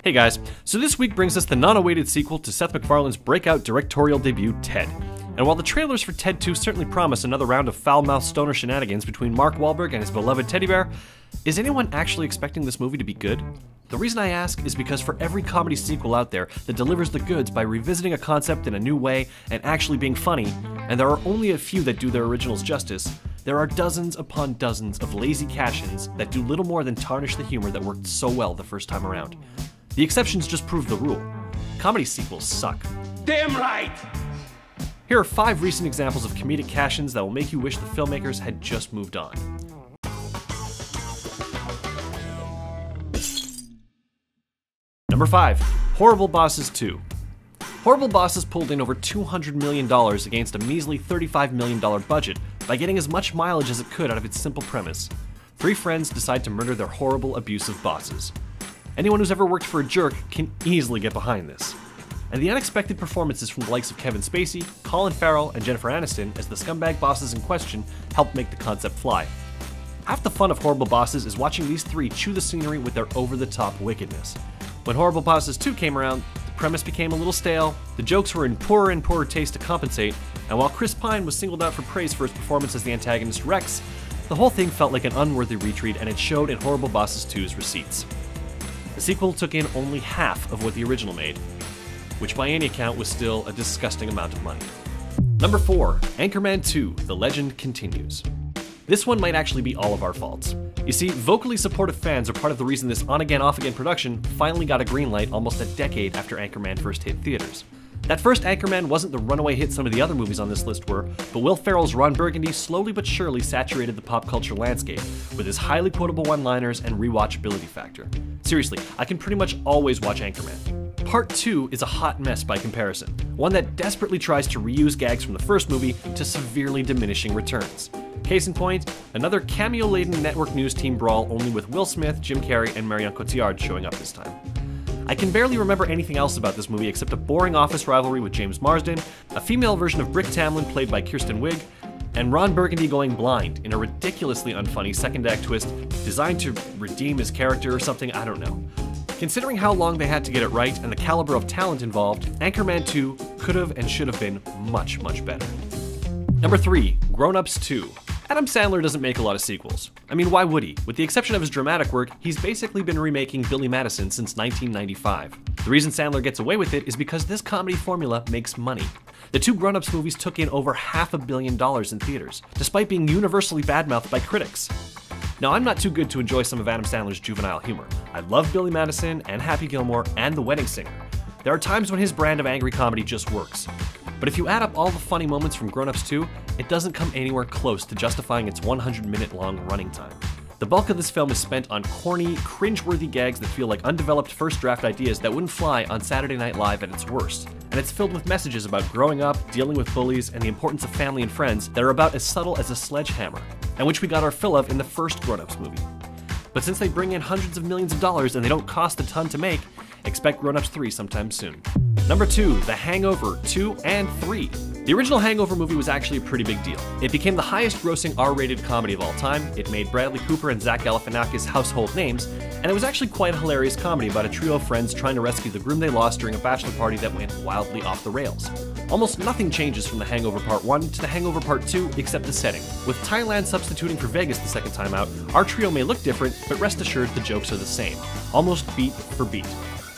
Hey guys, so this week brings us the non-awaited sequel to Seth MacFarlane's breakout directorial debut, Ted. And while the trailers for Ted 2 certainly promise another round of foul-mouthed stoner shenanigans between Mark Wahlberg and his beloved teddy bear, is anyone actually expecting this movie to be good? The reason I ask is because for every comedy sequel out there that delivers the goods by revisiting a concept in a new way and actually being funny, and there are only a few that do their originals justice, there are dozens upon dozens of lazy cash-ins that do little more than tarnish the humor that worked so well the first time around. The exceptions just prove the rule. Comedy sequels suck. Damn right! Here are 5 recent examples of comedic cash-ins that will make you wish the filmmakers had just moved on. Number 5. Horrible Bosses 2. Horrible Bosses pulled in over $200 million against a measly $35 million budget by getting as much mileage as it could out of its simple premise. 3 friends decide to murder their horrible, abusive bosses. Anyone who's ever worked for a jerk can easily get behind this. And the unexpected performances from the likes of Kevin Spacey, Colin Farrell, and Jennifer Aniston as the scumbag bosses in question helped make the concept fly. Half the fun of Horrible Bosses is watching these 3 chew the scenery with their over-the-top wickedness. When Horrible Bosses 2 came around, the premise became a little stale, the jokes were in poorer and poorer taste to compensate, and while Chris Pine was singled out for praise for his performance as the antagonist Rex, the whole thing felt like an unworthy retreat, and it showed in Horrible Bosses 2's receipts. The sequel took in only half of what the original made, which by any account was still a disgusting amount of money. Number 4. Anchorman 2, The Legend Continues. This one might actually be all of our faults. You see, vocally supportive fans are part of the reason this on-again, off-again production finally got a green light almost a decade after Anchorman first hit theaters. That first Anchorman wasn't the runaway hit some of the other movies on this list were, but Will Ferrell's Ron Burgundy slowly but surely saturated the pop culture landscape with his highly quotable one-liners and rewatchability factor. Seriously, I can pretty much always watch Anchorman. Part 2 is a hot mess by comparison, one that desperately tries to reuse gags from the first movie to severely diminishing returns. Case in point, another cameo-laden network news team brawl only with Will Smith, Jim Carrey, and Marion Cotillard showing up this time. I can barely remember anything else about this movie except a boring office rivalry with James Marsden, a female version of Brick Tamlin played by Kirsten Wiig, and Ron Burgundy going blind in a ridiculously unfunny second act twist designed to redeem his character or something, I don't know. Considering how long they had to get it right and the caliber of talent involved, Anchorman 2 could have and should have been much, much better. Number 3. Grownups 2. Adam Sandler doesn't make a lot of sequels. I mean, why would he? With the exception of his dramatic work, he's basically been remaking Billy Madison since 1995. The reason Sandler gets away with it is because this comedy formula makes money. The 2 Grownups movies took in over $500 million in theaters, despite being universally badmouthed by critics. Now, I'm not too good to enjoy some of Adam Sandler's juvenile humor. I love Billy Madison and Happy Gilmore and The Wedding Singer. There are times when his brand of angry comedy just works. But if you add up all the funny moments from Grownups 2, it doesn't come anywhere close to justifying its 100-minute-long running time. The bulk of this film is spent on corny, cringe-worthy gags that feel like undeveloped first-draft ideas that wouldn't fly on Saturday Night Live at its worst. And it's filled with messages about growing up, dealing with bullies, and the importance of family and friends that are about as subtle as a sledgehammer, and which we got our fill of in the first Grownups movie. But since they bring in hundreds of millions of dollars and they don't cost a ton to make, expect Grownups 3 sometime soon. Number 2, The Hangover 2 and 3. The original Hangover movie was actually a pretty big deal. It became the highest-grossing R-rated comedy of all time, it made Bradley Cooper and Zach Galifianakis household names, and it was actually quite a hilarious comedy about a trio of friends trying to rescue the groom they lost during a bachelor party that went wildly off the rails. Almost nothing changes from The Hangover Part 1 to The Hangover Part 2 except the setting. With Thailand substituting for Vegas the second time out, our trio may look different, but rest assured the jokes are the same, almost beat for beat.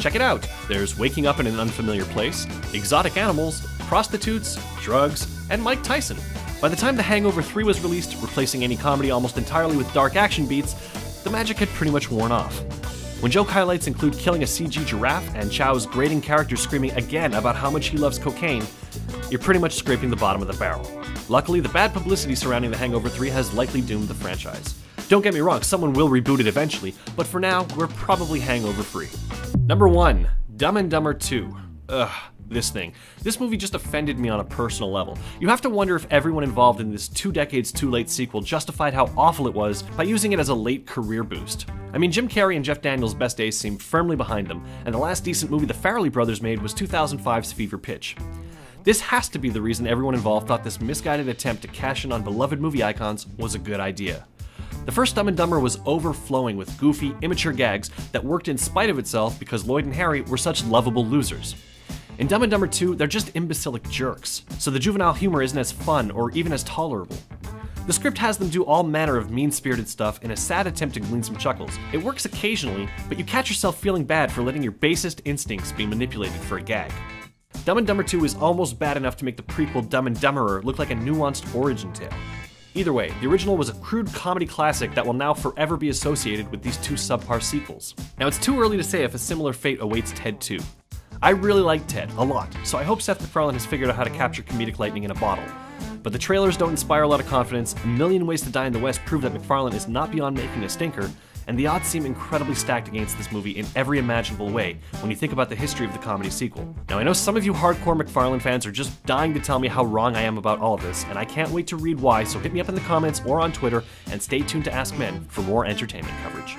Check it out! There's waking up in an unfamiliar place, exotic animals, prostitutes, drugs, and Mike Tyson. By the time The Hangover 3 was released, replacing any comedy almost entirely with dark action beats, the magic had pretty much worn off. When joke highlights include killing a CG giraffe and Chow's grating character screaming again about how much he loves cocaine, you're pretty much scraping the bottom of the barrel. Luckily, the bad publicity surrounding The Hangover 3 has likely doomed the franchise. Don't get me wrong, someone will reboot it eventually, but for now, we're probably hangover-free. Number 1, Dumb and Dumber 2. Ugh, this thing. This movie just offended me on a personal level. You have to wonder if everyone involved in this 2 decades too late sequel justified how awful it was by using it as a late career boost. I mean, Jim Carrey and Jeff Daniels' best days seemed firmly behind them, and the last decent movie the Farrelly brothers made was 2005's Fever Pitch. This has to be the reason everyone involved thought this misguided attempt to cash in on beloved movie icons was a good idea. The first Dumb and Dumber was overflowing with goofy, immature gags that worked in spite of itself because Lloyd and Harry were such lovable losers. In Dumb and Dumber 2, they're just imbecilic jerks, so the juvenile humor isn't as fun or even as tolerable. The script has them do all manner of mean-spirited stuff in a sad attempt to glean some chuckles. It works occasionally, but you catch yourself feeling bad for letting your basest instincts be manipulated for a gag. Dumb and Dumber 2 is almost bad enough to make the prequel Dumb and Dumberer look like a nuanced origin tale. Either way, the original was a crude comedy classic that will now forever be associated with these two subpar sequels. Now, it's too early to say if a similar fate awaits Ted 2. I really like Ted, a lot, so I hope Seth MacFarlane has figured out how to capture comedic lightning in a bottle. But the trailers don't inspire a lot of confidence, A Million Ways to Die in the West prove that MacFarlane is not beyond making a stinker, and the odds seem incredibly stacked against this movie in every imaginable way when you think about the history of the comedy sequel. Now, I know some of you hardcore MacFarlane fans are just dying to tell me how wrong I am about all of this, and I can't wait to read why, so hit me up in the comments or on Twitter, and stay tuned to Ask Men for more entertainment coverage.